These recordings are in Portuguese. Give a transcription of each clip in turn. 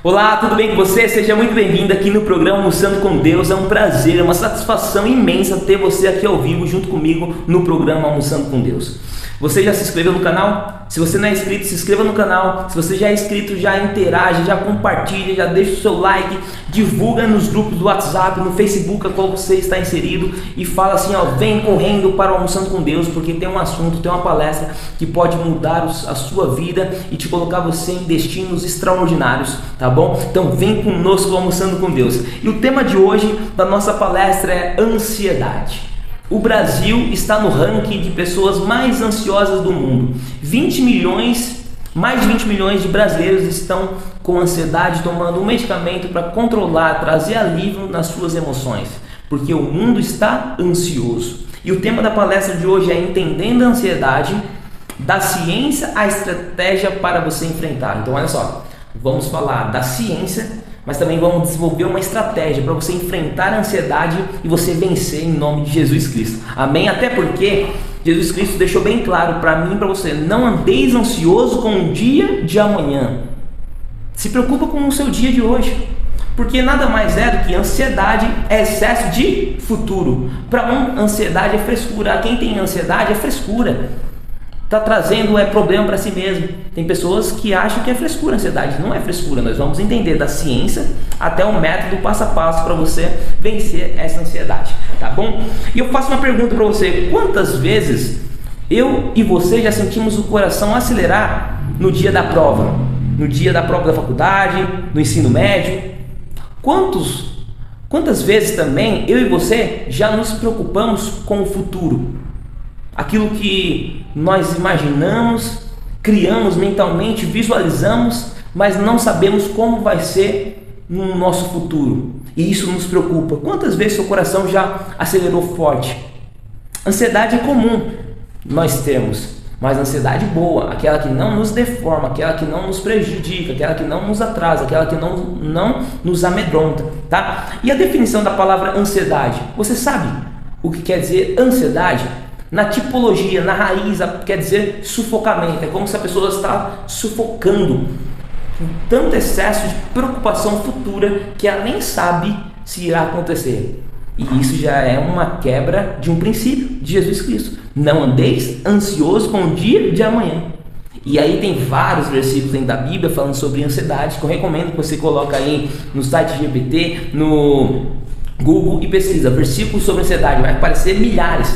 Olá, tudo bem com você? Seja muito bem-vindo aqui no programa Almoçando com Deus. É um prazer, é uma satisfação imensa ter você aqui ao vivo junto comigo no programa Almoçando com Deus. Você já se inscreveu no canal? Se você não é inscrito, se inscreva no canal. Se você já é inscrito, já interage, já compartilha, já deixa o seu like, divulga nos grupos do WhatsApp, no Facebook a qual você está inserido e fala assim, ó, vem correndo para o Almoçando com Deus, porque tem um assunto, tem uma palestra que pode mudar a sua vida e te colocar você em destinos extraordinários, tá bom? Então vem conosco Almoçando com Deus. E o tema de hoje da nossa palestra é ansiedade. O Brasil está no ranking de pessoas mais ansiosas do mundo. Mais de 20 milhões de brasileiros estão com ansiedade, tomando um medicamento para controlar, trazer alívio nas suas emoções, porque o mundo está ansioso. E o tema da palestra de hoje é Entendendo a Ansiedade, da ciência à estratégia para você enfrentar. Então olha só, vamos falar da ciência, mas também vamos desenvolver uma estratégia para você enfrentar a ansiedade e você vencer em nome de Jesus Cristo. Amém? Até porque Jesus Cristo deixou bem claro para mim e para você: não andeis ansioso com o dia de amanhã. Se preocupa com o seu dia de hoje, porque nada mais é do que ansiedade é excesso de futuro. Para um, ansiedade é frescura. Quem tem ansiedade é frescura. Está trazendo problema para si mesmo. Tem pessoas que acham que é frescura a ansiedade. Não é frescura. Nós vamos entender da ciência até o método passo a passo para você vencer essa ansiedade, tá bom? E eu faço uma pergunta para você: quantas vezes eu e você já sentimos o coração acelerar no dia da prova? No dia da prova da faculdade, no ensino médio? Quantas vezes também eu e você já nos preocupamos com o futuro? Aquilo que nós imaginamos, criamos mentalmente, visualizamos, mas não sabemos como vai ser no nosso futuro. E isso nos preocupa. Quantas vezes seu coração já acelerou forte? Ansiedade é comum nós temos, mas ansiedade boa, aquela que não nos deforma, aquela que não nos prejudica, aquela que não nos atrasa, aquela que não nos amedronta, tá? E a definição da palavra ansiedade, você sabe o que quer dizer ansiedade? Na tipologia, na raiz, quer dizer sufocamento. É como se a pessoa está sufocando, com tanto excesso de preocupação futura que ela nem sabe se irá acontecer. E isso já é uma quebra de um princípio de Jesus Cristo: não andeis ansioso com o dia de amanhã. E aí tem vários versículos dentro da Bíblia falando sobre ansiedade, que eu recomendo que você coloque aí no site GPT, no Google, e pesquisa versículos sobre ansiedade. Vai aparecer milhares,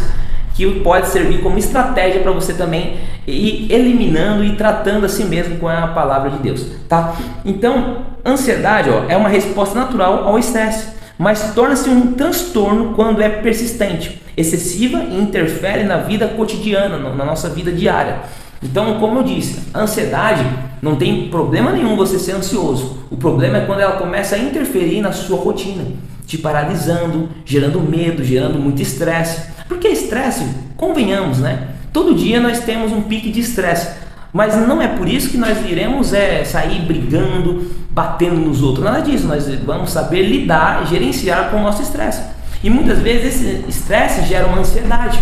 que pode servir como estratégia para você também ir eliminando e tratando a si mesmo com a palavra de Deus, tá? Então, ansiedade é uma resposta natural ao estresse, mas torna-se um transtorno quando é persistente, excessiva e interfere na vida cotidiana, na nossa vida diária. Então, como eu disse, a ansiedade não tem problema nenhum você ser ansioso. O problema é quando ela começa a interferir na sua rotina, te paralisando, gerando medo, gerando muito estresse. Porque estresse, convenhamos, né? Todo dia nós temos um pique de estresse, mas não é por isso que nós iremos sair brigando, batendo nos outros. Nada disso. Nós vamos saber lidar, gerenciar com o nosso estresse. E muitas vezes esse estresse gera uma ansiedade,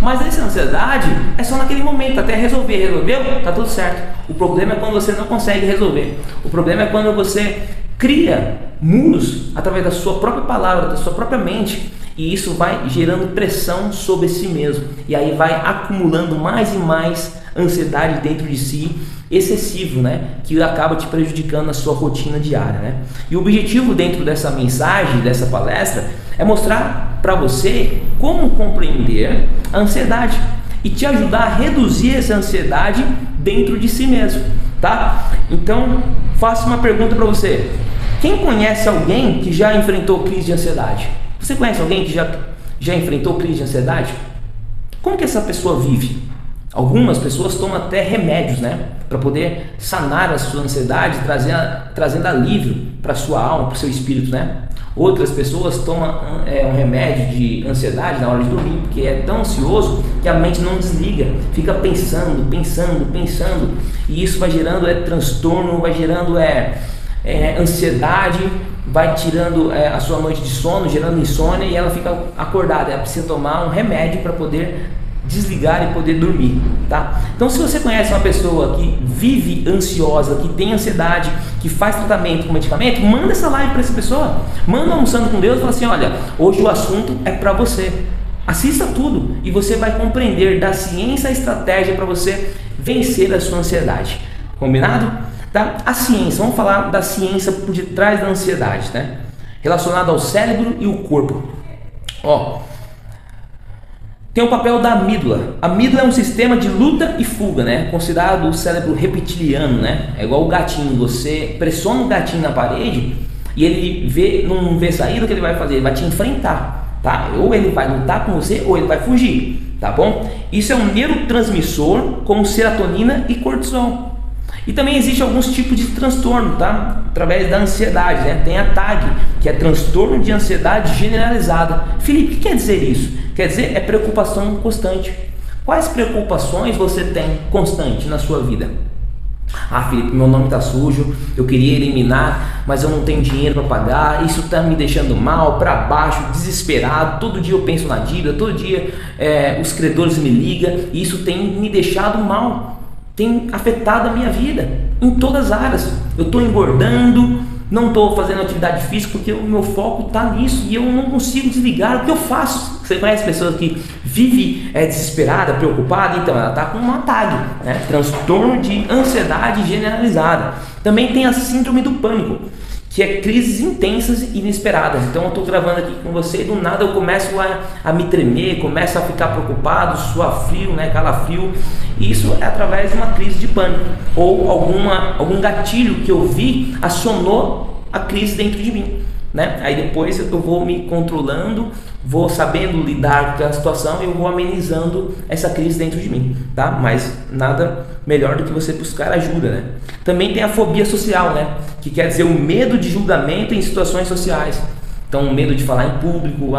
mas essa ansiedade é só naquele momento, até resolver. Resolveu? Tá tudo certo. O problema é quando você não consegue resolver. O problema é quando você cria muros através da sua própria palavra, da sua própria mente, e isso vai gerando pressão sobre si mesmo, e aí vai acumulando mais e mais ansiedade dentro de si, excessivo, né? Que acaba te prejudicando na sua rotina diária, né? E o objetivo dentro dessa mensagem, dessa palestra, é mostrar para você como compreender a ansiedade e te ajudar a reduzir essa ansiedade dentro de si mesmo, tá? Então, faço uma pergunta para você: quem conhece alguém que já enfrentou crise de ansiedade? Você conhece alguém que já enfrentou crise de ansiedade? Como que essa pessoa vive? Algumas pessoas tomam até remédios, né, para poder sanar a sua ansiedade, trazendo alívio para a sua alma, para o seu espírito, né? Outras pessoas tomam um remédio de ansiedade na hora de dormir, porque é tão ansioso que a mente não desliga, fica pensando, e isso vai gerando transtorno, vai gerando ansiedade, vai tirando a sua noite de sono, gerando insônia, e ela fica acordada. Ela precisa tomar um remédio para poder desligar e poder dormir, tá? Então, se você conhece uma pessoa que vive ansiosa, que tem ansiedade, que faz tratamento com medicamento, manda essa live para essa pessoa. Manda Almoçando com Deus e fala assim: olha, hoje o assunto é para você. Assista tudo e você vai compreender da ciência a estratégia para você vencer a sua ansiedade. Combinado? Tá? A ciência, vamos falar da ciência por detrás da ansiedade, né? Relacionada ao cérebro e o corpo. Ó, tem o papel da amígdala. A amígdala é um sistema de luta e fuga, né? Considerado o cérebro reptiliano, né? É igual o gatinho. Você pressiona o gatinho na parede e ele não vê saída, o que ele vai fazer? Ele vai te enfrentar, tá? Ou ele vai lutar com você ou ele vai fugir, tá bom? Isso é um neurotransmissor como serotonina e cortisol. E também existe alguns tipos de transtorno, tá? Através da ansiedade, né? Tem a TAG, que é transtorno de ansiedade generalizada. Felipe, o que quer dizer isso? Quer dizer, é preocupação constante. Quais preocupações você tem constante na sua vida? Ah, Felipe, meu nome está sujo, eu queria eliminar, mas eu não tenho dinheiro para pagar, isso está me deixando mal, para baixo, desesperado, todo dia eu penso na dívida, todo dia os credores me ligam, e isso tem me deixado mal. Tem afetado a minha vida em todas as áreas. Eu estou engordando, não estou fazendo atividade física porque o meu foco está nisso e eu não consigo desligar. O que eu faço? Você conhece pessoas que vivem desesperada, preocupada? Então ela está com uma TAG, né? Transtorno de ansiedade generalizada. Também tem a síndrome do pânico, que é crises intensas e inesperadas. Então eu estou gravando aqui com você e do nada eu começo a me tremer, começo a ficar preocupado, suar frio, né, calafrio. E isso é através de uma crise de pânico ou algum gatilho que eu vi acionou a crise dentro de mim, né? Aí depois eu vou me controlando, vou sabendo lidar com aquela situação e eu vou amenizando essa crise dentro de mim, tá? Mas nada melhor do que você buscar ajuda, né? Também tem a fobia social, né? Que quer dizer o medo de julgamento em situações sociais. Então, o medo de falar em público,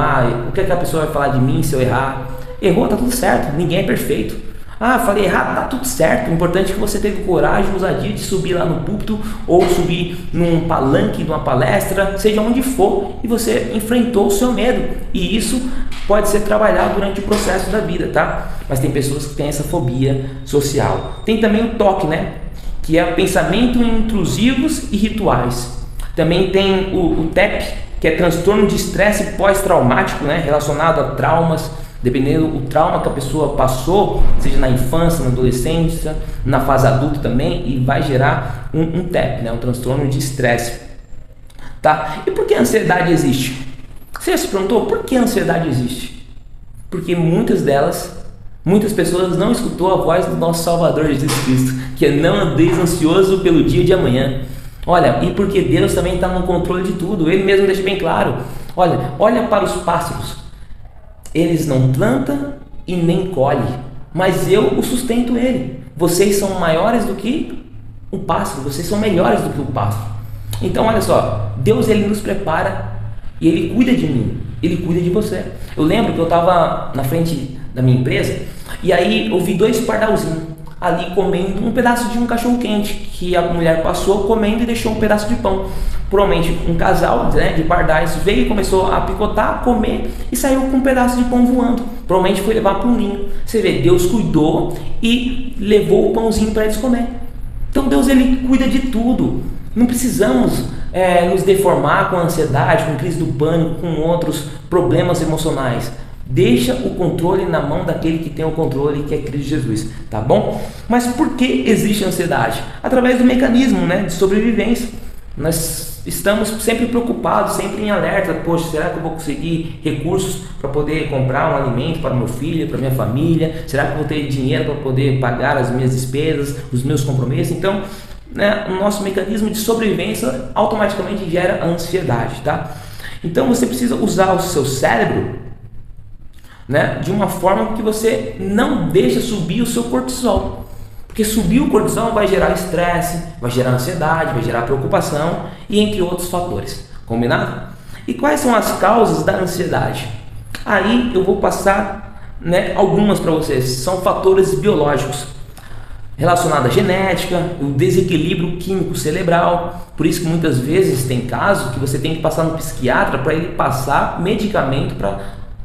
o que a pessoa vai falar de mim se eu errar? Errou, tá tudo certo, ninguém é perfeito. Falei errado, tá tudo certo. O importante é que você teve coragem, ousadia de subir lá no púlpito ou subir num palanque de uma palestra, seja onde for, e você enfrentou o seu medo. E isso pode ser trabalhado durante o processo da vida, tá? Mas tem pessoas que têm essa fobia social. Tem também o TOC, né? Que é pensamento intrusivos e rituais. Também tem o TEP, que é transtorno de estresse pós-traumático, né? Relacionado a traumas. Dependendo do trauma que a pessoa passou, seja na infância, na adolescência, na fase adulta também, e vai gerar um TEP, né? Um transtorno de estresse. Tá? E por que a ansiedade existe? Você já se perguntou por que a ansiedade existe? Porque muitas pessoas não escutou a voz do nosso Salvador Jesus Cristo, que é: não andeis ansioso pelo dia de amanhã. Olha, e porque Deus também está no controle de tudo. Ele mesmo deixa bem claro. Olha para os pássaros. Eles não plantam e nem colhem, mas eu o sustento ele. Vocês são maiores do que o pássaro, vocês são melhores do que o pássaro. Então olha só, Deus ele nos prepara e ele cuida de mim, ele cuida de você. Eu lembro que eu estava na frente da minha empresa e aí eu vi 2 pardalzinhos ali comendo um pedaço de um cachorro quente que a mulher passou comendo e deixou um pedaço de pão. Provavelmente um casal, né, de pardais veio e começou a picotar, comer e saiu com um pedaço de pão voando. Provavelmente foi levar para um ninho. Você vê, Deus cuidou e levou o pãozinho para eles comer. Então Deus ele cuida de tudo. Não precisamos nos deformar com ansiedade, com crise do pânico, com outros problemas emocionais. Deixa o controle na mão daquele que tem o controle, que é Cristo Jesus, tá bom? Mas por que existe ansiedade? Através do mecanismo, né, de sobrevivência. Nós estamos sempre preocupados, sempre em alerta. Poxa, será que eu vou conseguir recursos para poder comprar um alimento para meu filho, para minha família? Será que eu vou ter dinheiro para poder pagar as minhas despesas, os meus compromissos? Então, né, o nosso mecanismo de sobrevivência automaticamente gera ansiedade, tá? Então você precisa usar o seu cérebro, né, de uma forma que você não deixa subir o seu cortisol. Porque subir o cortisol vai gerar estresse, vai gerar ansiedade, vai gerar preocupação e entre outros fatores. Combinado? E quais são as causas da ansiedade? Aí eu vou passar, né, algumas para vocês. São fatores biológicos relacionados à genética, o desequilíbrio químico cerebral. Por isso que muitas vezes tem casos que você tem que passar no psiquiatra para ele passar medicamento para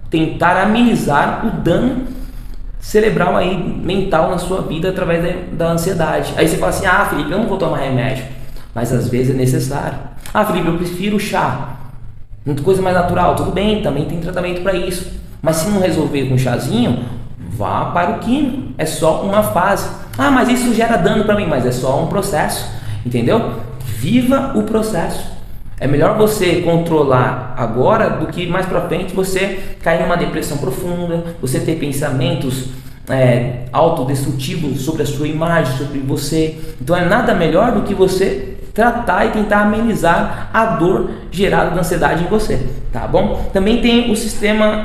tentar amenizar o dano cerebral aí, mental na sua vida através da ansiedade. Aí você fala assim, ah, Felipe, eu não vou tomar remédio, mas às vezes é necessário. Ah, Felipe, eu prefiro chá, muita coisa mais natural. Tudo bem, também tem tratamento para isso, mas se não resolver com chazinho, vá para o químico, é só uma fase. Ah, mas isso gera dano para mim, mas é só um processo, entendeu? Viva o processo. É melhor você controlar agora do que mais para frente você cair numa depressão profunda, você ter pensamentos autodestrutivos sobre a sua imagem, sobre você. Então é nada melhor do que você tratar e tentar amenizar a dor gerada da ansiedade em você, tá bom? Também tem o sistema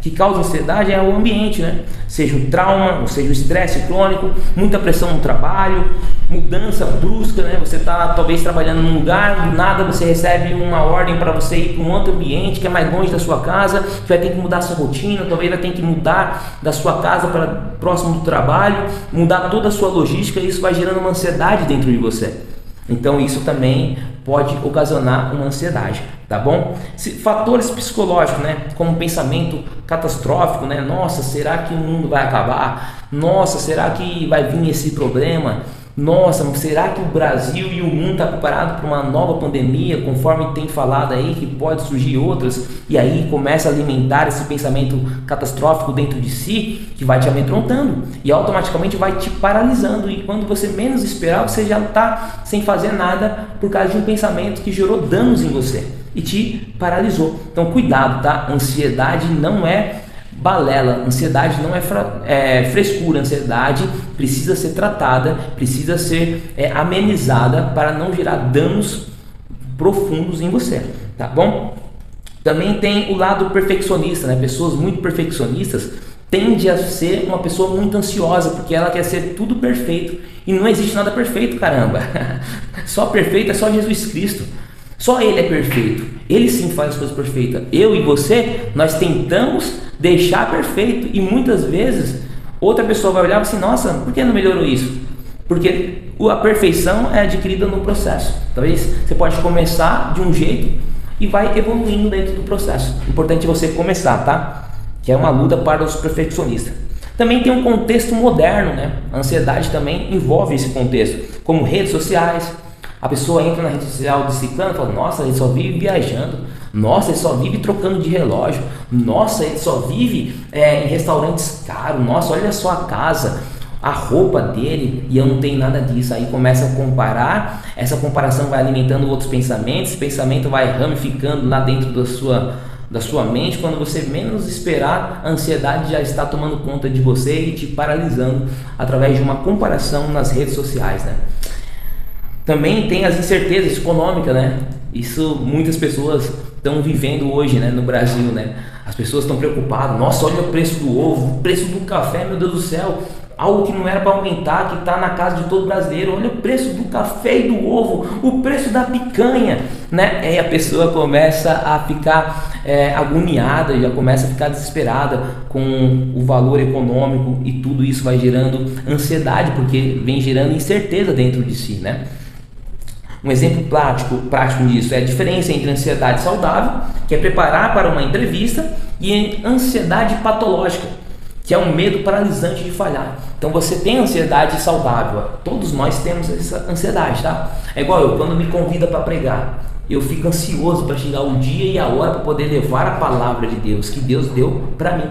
que causa ansiedade, é o ambiente, né? Seja o trauma, ou seja o estresse crônico, muita pressão no trabalho, mudança brusca, né? Você está talvez trabalhando num lugar, do nada você recebe uma ordem para você ir para um outro ambiente que é mais longe da sua casa, que vai ter que mudar a sua rotina, talvez vai ter que mudar da sua casa para próximo do trabalho, mudar toda a sua logística, e isso vai gerando uma ansiedade dentro de você. Então isso também pode ocasionar uma ansiedade, tá bom? Fatores psicológicos, né? Como pensamento catastrófico, né? Nossa, será que o mundo vai acabar? Nossa, será que vai vir esse problema? Nossa, será que o Brasil e o mundo estão preparados para uma nova pandemia, conforme tem falado aí, que pode surgir outras, e aí começa a alimentar esse pensamento catastrófico dentro de si, que vai te amedrontando e automaticamente vai te paralisando, e quando você menos esperar, você já está sem fazer nada por causa de um pensamento que gerou danos em você e te paralisou. Então cuidado, tá? Ansiedade não é balela, ansiedade não é frescura, ansiedade precisa ser tratada, precisa ser amenizada para não gerar danos profundos em você, tá bom? Também tem o lado perfeccionista, né? Pessoas muito perfeccionistas tendem a ser uma pessoa muito ansiosa, porque ela quer ser tudo perfeito, e não existe nada perfeito, caramba. Só perfeito é só Jesus Cristo. Só Ele é perfeito, Ele sim faz as coisas perfeitas. Eu e você, nós tentamos deixar perfeito, e muitas vezes outra pessoa vai olhar e assim, nossa, por que não melhorou isso? Porque a perfeição é adquirida no processo. Talvez você pode começar de um jeito e vai evoluindo dentro do processo. Importante você começar, tá? Que é uma luta para os perfeccionistas. Também tem um contexto moderno, né? A ansiedade também envolve esse contexto, como redes sociais. A pessoa entra na rede social do ciclano e fala, nossa, ele só vive viajando, nossa, ele só vive trocando de relógio, nossa, ele só vive em restaurantes caros, nossa, olha só a casa, a roupa dele, e eu não tenho nada disso. Aí começa a comparar, essa comparação vai alimentando outros pensamentos, esse pensamento vai ramificando lá dentro da sua mente. Quando você menos esperar, a ansiedade já está tomando conta de você e te paralisando através de uma comparação nas redes sociais, né? Também tem as incertezas econômicas, né? Isso muitas pessoas estão vivendo hoje, né, no Brasil, né? As pessoas estão preocupadas. Nossa, olha o preço do ovo, o preço do café, meu Deus do céu. Algo que não era para aumentar, que está na casa de todo brasileiro. Olha o preço do café e do ovo, o preço da picanha, né? E a pessoa começa a ficar agoniada, já começa a ficar desesperada com o valor econômico, e tudo isso vai gerando ansiedade, porque vem gerando incerteza dentro de si, né? Um exemplo prático disso é a diferença entre ansiedade saudável, que é preparar para uma entrevista, e ansiedade patológica, que é um medo paralisante de falhar. Então você tem ansiedade saudável, todos nós temos essa ansiedade, tá? É igual eu, quando me convida para pregar, eu fico ansioso para chegar o dia e a hora para poder levar a palavra de Deus, que Deus deu para mim.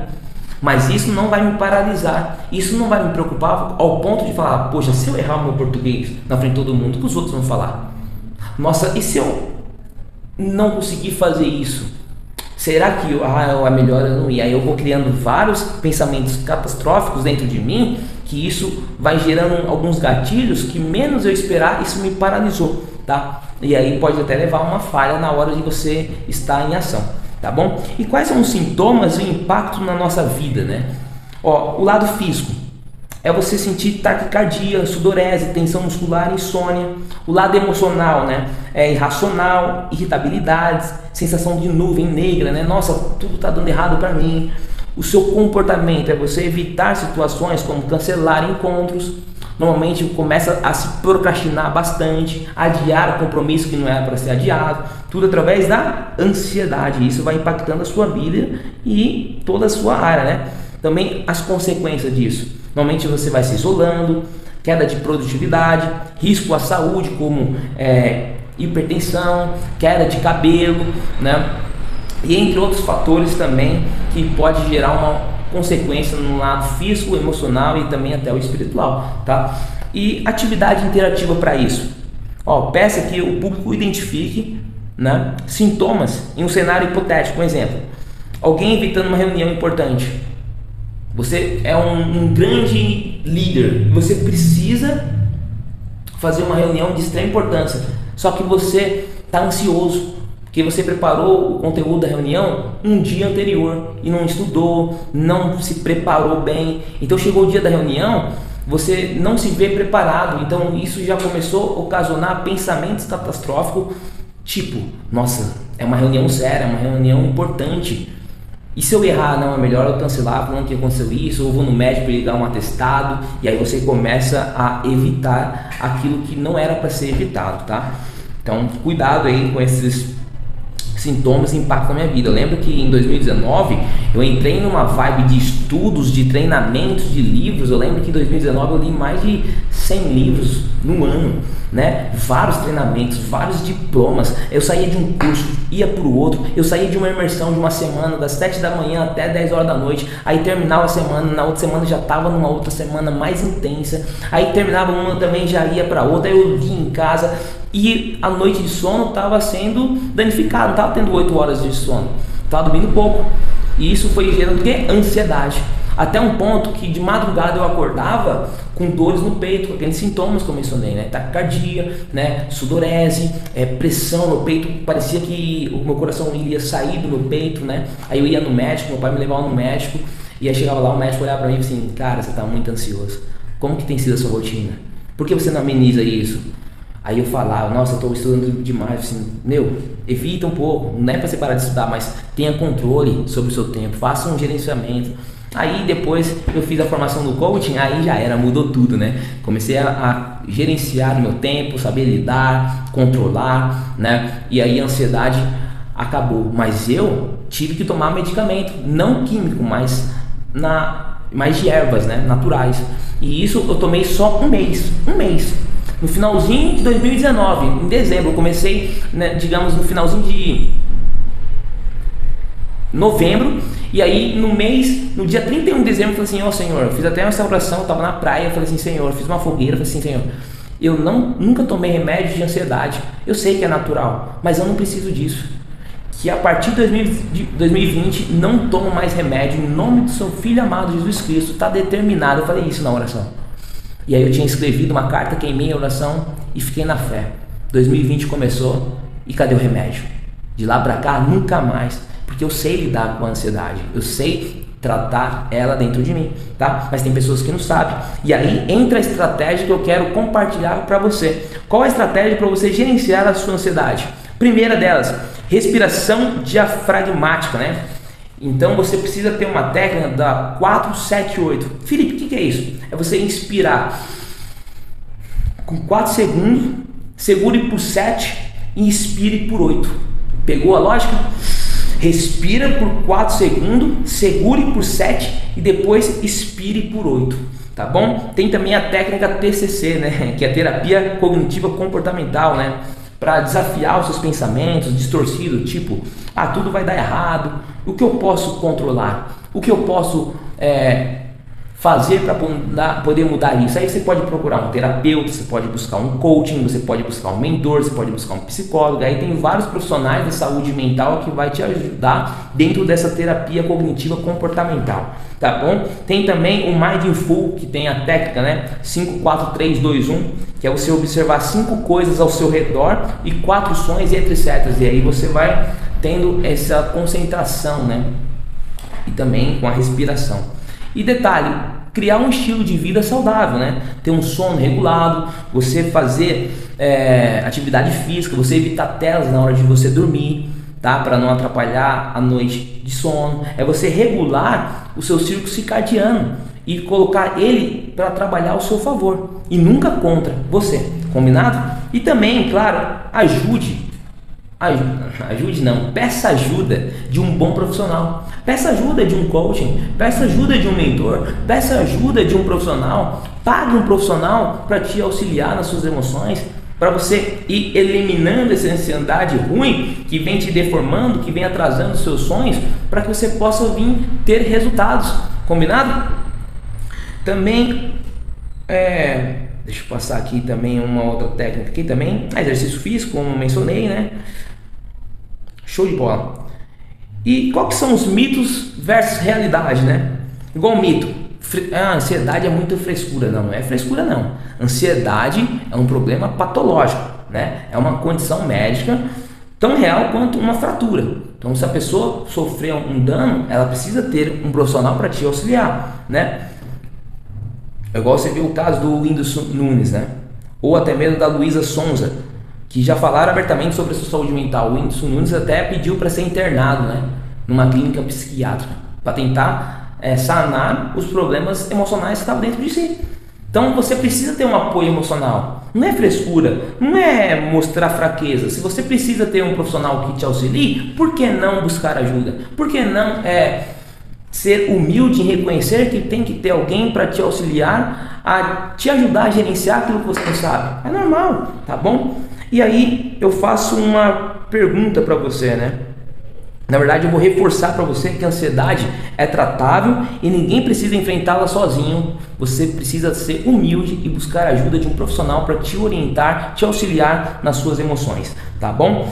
Mas isso não vai me paralisar, isso não vai me preocupar ao ponto de falar, poxa, se eu errar o meu português na frente de todo mundo, o que os outros vão falar? Nossa, e se eu não conseguir fazer isso? Será que é melhor eu não ir? Aí eu vou criando vários pensamentos catastróficos dentro de mim, que isso vai gerando alguns gatilhos que menos eu esperar, isso me paralisou, tá? E aí pode até levar a uma falha na hora de você estar em ação, tá bom? E quais são os sintomas e o impacto na nossa vida, né? O lado físico é você sentir taquicardia, sudorese, tensão muscular, insônia. O lado emocional, né? É irracional, irritabilidades, sensação de nuvem negra, né? Nossa, tudo está dando errado para mim. O seu comportamento é você evitar situações como cancelar encontros. Normalmente começa a se procrastinar bastante, adiar o compromisso que não era para ser adiado, tudo através da ansiedade. Isso vai impactando a sua vida e toda a sua área, né? também as consequências disso. Normalmente você vai se isolando, queda de produtividade, risco à saúde como hipertensão, queda de cabelo, né? E entre outros fatores também que pode gerar uma consequência no lado físico, emocional e também até o espiritual, tá? E atividade interativa para isso. Peça que o público identifique, né, sintomas em um cenário hipotético. Um exemplo: alguém evitando uma reunião importante. Você é um grande líder, você precisa fazer uma reunião de extrema importância, só que você está ansioso, porque você preparou o conteúdo da reunião um dia anterior e não estudou, não se preparou bem. Então chegou o dia da reunião, você não se vê preparado. Então isso já começou a ocasionar pensamentos catastróficos, tipo: nossa, é uma reunião séria, é uma reunião importante. E se eu errar? Não, é melhor eu cancelar falando que aconteceu isso, ou vou no médico ligar um atestado. E aí você começa a evitar aquilo que não era para ser evitado, tá? Então cuidado aí com esses sintomas e impacto na minha vida. Eu lembro que em 2019 eu entrei numa vibe de estudos, de treinamentos, de livros. Eu lembro que em 2019 eu li mais de 100 livros no ano, né? Vários treinamentos, vários diplomas. Eu saía de um curso, ia para o outro. Eu saía de uma imersão de uma semana, das 7 da manhã até 10 horas da noite. Aí terminava a semana, na outra semana já estava numa outra semana mais intensa. Aí terminava uma também, já ia para outra. Aí eu lia em casa. E a noite de sono estava sendo danificada, não estava tendo 8 horas de sono, estava dormindo pouco. E isso foi gerando o quê? Ansiedade. Até um ponto que de madrugada eu acordava com dores no peito, com aqueles sintomas que eu mencionei, né? Taquicardia, né? Sudorese, pressão no peito, parecia que o meu coração iria sair do meu peito, né? Aí eu ia no médico, meu pai me levava no médico, e aí chegava lá, o médico olhava para mim e assim: cara, você está muito ansioso. Como que tem sido a sua rotina? Por que você não ameniza isso? Aí eu falava: nossa, eu estou estudando demais. Assim, evita um pouco, não é para você parar de estudar, mas tenha controle sobre o seu tempo, faça um gerenciamento. Aí depois eu fiz a formação do coaching, aí já era, mudou tudo, né? Comecei a gerenciar o meu tempo, saber lidar, controlar, né? E aí a ansiedade acabou, mas eu tive que tomar medicamento, não químico, mas mais de ervas, né? Naturais. E isso eu tomei só um mês. No finalzinho de 2019, em dezembro, eu comecei, né, digamos, no finalzinho de novembro. E aí no dia 31 de dezembro, eu falei assim: Senhor, eu fiz até uma oração, eu estava na praia, eu falei assim: Senhor, eu fiz uma fogueira, eu falei assim: Senhor, eu nunca tomei remédio de ansiedade, eu sei que é natural, mas eu não preciso disso. Que a partir de 2020 não tomo mais remédio, em nome do seu Filho amado Jesus Cristo, está determinado. Eu falei isso na oração. E aí eu tinha escrevido uma carta, queimei a oração e fiquei na fé. 2020 começou e cadê o remédio? De lá para cá, nunca mais. Porque eu sei lidar com a ansiedade. Eu sei tratar ela dentro de mim, tá? Mas tem pessoas que não sabem. E aí entra a estratégia que eu quero compartilhar para você. Qual a estratégia para você gerenciar a sua ansiedade? Primeira delas, respiração diafragmática, né? Então você precisa ter uma técnica da 4-7-8. Felipe, o que é isso? É você inspirar com 4 segundos, segure por 7 e expire por 8. Pegou a lógica? Respira por 4 segundos, segure por 7 e depois expire por 8. Tá bom? Tem também a técnica TCC, né? Que é a terapia cognitiva comportamental, né? Para desafiar os seus pensamentos distorcidos, tipo: tudo vai dar errado, o que eu posso controlar, o que eu posso fazer para poder mudar isso. Aí você pode procurar um terapeuta, você pode buscar um coaching, você pode buscar um mentor, você pode buscar um psicólogo. Aí tem vários profissionais da saúde mental que vai te ajudar dentro dessa terapia cognitiva comportamental, tá bom? Tem também o Mindful, que tem a técnica, né? 5, 4, 3, 2, 1, que é você observar 5 coisas ao seu redor e 4 sons entre setas. E aí você vai tendo essa concentração, né? E também com a respiração. E detalhe, criar um estilo de vida saudável, né? Ter um sono regulado, você fazer atividade física, você evitar telas na hora de você dormir, tá? Para não atrapalhar a noite de sono. É você regular o seu ciclo circadiano e colocar ele para trabalhar ao seu favor e nunca contra você, combinado? E também, claro, ajude Ajude não, peça ajuda de um bom profissional, peça ajuda de um coaching, peça ajuda de um mentor, peça ajuda de um profissional, pague um profissional para te auxiliar nas suas emoções, para você ir eliminando essa ansiedade ruim que vem te deformando, que vem atrasando os seus sonhos, para que você possa vir ter resultados, combinado? Também, deixa eu passar aqui também uma outra técnica aqui também, exercício físico, como eu mencionei, né? Show de bola. E qual que são os mitos versus realidade, né? Igual mito, a ansiedade é muita frescura. Não é frescura não. Ansiedade é um problema patológico, né? É uma condição médica tão real quanto uma fratura. Então, se a pessoa sofreu um dano, ela precisa ter um profissional para te auxiliar, né? Igual você viu o caso do Whindersson Nunes, né? Ou até mesmo da Luísa Sonza, que já falaram abertamente sobre a sua saúde mental. O Whindersson Nunes até pediu para ser internado, né? Numa clínica psiquiátrica, para tentar sanar os problemas emocionais que estavam dentro de si. Então você precisa ter um apoio emocional. Não é frescura, não é mostrar fraqueza. Se você precisa ter um profissional que te auxilie, por que não buscar ajuda? Por que não ser humilde em reconhecer que tem que ter alguém para te auxiliar, a te ajudar a gerenciar aquilo que você não sabe? É normal, tá bom? E aí eu faço uma pergunta para você, né? Na verdade, eu vou reforçar para você que a ansiedade é tratável e ninguém precisa enfrentá-la sozinho. Você precisa ser humilde e buscar a ajuda de um profissional para te orientar, te auxiliar nas suas emoções, tá bom?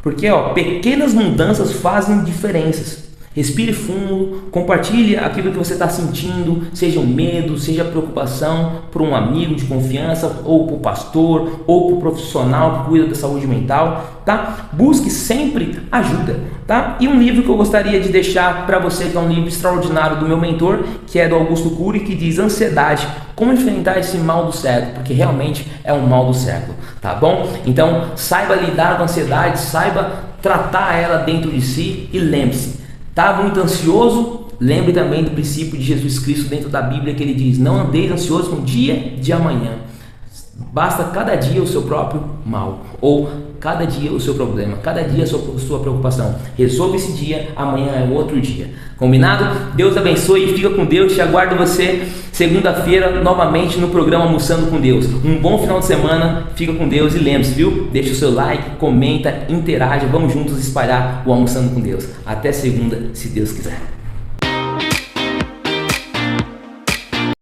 Porque pequenas mudanças fazem diferenças. Respire fundo, compartilhe aquilo que você está sentindo, seja um medo, seja preocupação por um amigo de confiança, ou por pastor, ou por profissional que cuida da saúde mental, tá? Busque sempre ajuda, tá? E um livro que eu gostaria de deixar para você, que é um livro extraordinário do meu mentor, que é do Augusto Cury, que diz Ansiedade, como enfrentar esse mal do século, porque realmente é um mal do século, tá bom? Então, saiba lidar com a ansiedade, saiba tratar ela dentro de si e lembre-se, tá muito ansioso? Lembre também do princípio de Jesus Cristo dentro da Bíblia, que ele diz: não andeis ansioso com o dia de amanhã, basta cada dia o seu próprio mal, ou cada dia o seu problema, cada dia a sua preocupação. Resolva esse dia, amanhã é outro dia. Combinado? Deus abençoe e fica com Deus. Te aguardo você segunda-feira novamente no programa Almoçando com Deus. Um bom final de semana, fica com Deus e lembre-se, viu? Deixa o seu like, comenta, interaja, vamos juntos espalhar o Almoçando com Deus. Até segunda, se Deus quiser.